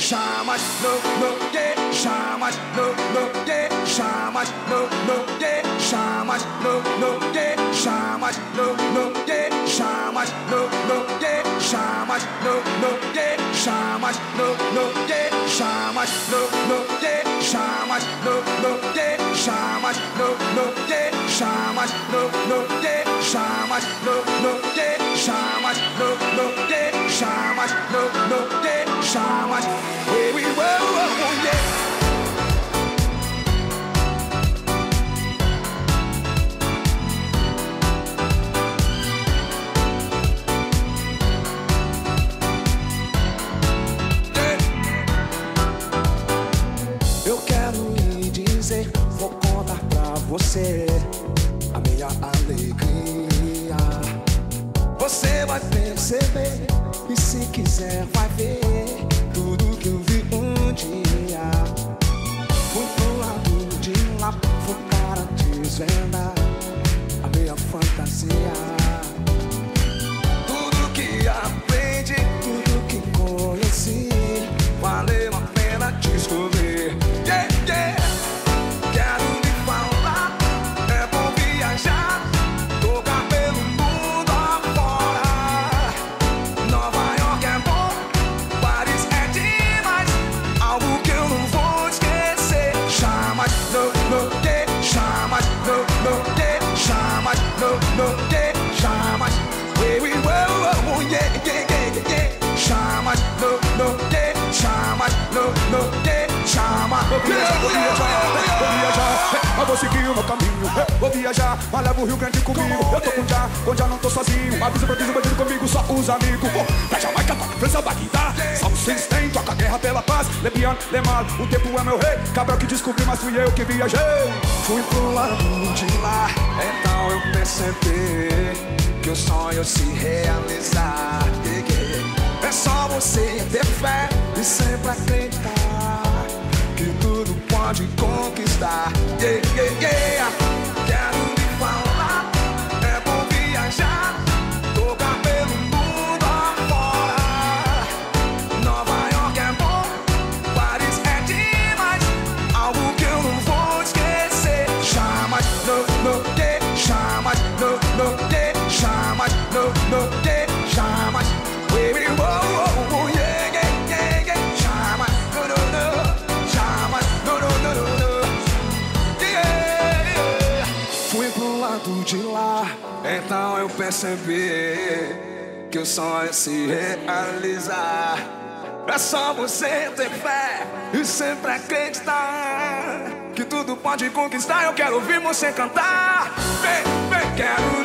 jamais, no, yeah, jamais, no, yeah, jamais, no, yeah, jamais, no, yeah, jamais, no, yeah, jamais, no, yeah, jamais, no, yeah, jamais, no, yeah, jamais, no, yeah, jamais, no, yeah, jamais, no, yeah, jamais, no, yeah, jamais, no, yeah, jamais, no, yeah, jamais, no, yeah, jamais. Here we go, oh yeah. Eu quero lhe dizer, vou contar pra você a minha alegria. Você vai perceber e se quiser vai ver tudo que eu vi um dia. Fui pro lado de lá, vou para desvendar a minha fantasia. Tudo que aprendi, tudo que conheci, valeu a pena descobrir. Yeah, yeah. Quero me falar, é bom viajar, tocar pelo mundo afora. Nova York é bom, Paris é demais, algo que eu não vou esquecer. Jamais, no, yeah, jamais, no, yeah, jamais, no, yeah, jamais. Here we go, oh yeah, yeah, yeah, yeah. Jamais, no, yeah, jamais, no, yeah, jamais. Vou viajar, eu vou seguir o meu caminho. Vou viajar, mas levo o Rio Grande comigo. Eu tô com já não tô sozinho. Avisa pra bandido comigo, só os amigos. Vou pra Jamaica, toca França, Bagdá. São System, toca guerra pela paz. Lebian, Lemal, o tempo é meu rei. Cabral que descobri, mas fui eu que viajei. Fui pro lado de lá, então eu percebi que o sonho se realizar. É só você ter fé e sempre acreditar que tudo pode conquistar. Yeah, yeah, yeah. Quero me falar, é bom viajar, tocar pelo mundo afora. Nova York é bom, Paris é demais, algo que eu não vou esquecer. Jamais, no, yeah, jamais, no, yeah, jamais, no, yeah, jamais. Baby, whoa, oh, yeah, yeah, yeah, yeah. Jamais, no, jamais, no, yeah, yeah. Fui pro lado de lá, então eu percebi que o sonho se realizar. É só você ter fé e sempre acreditar que tudo pode conquistar. Eu quero ouvir você cantar. Vem, vem, quero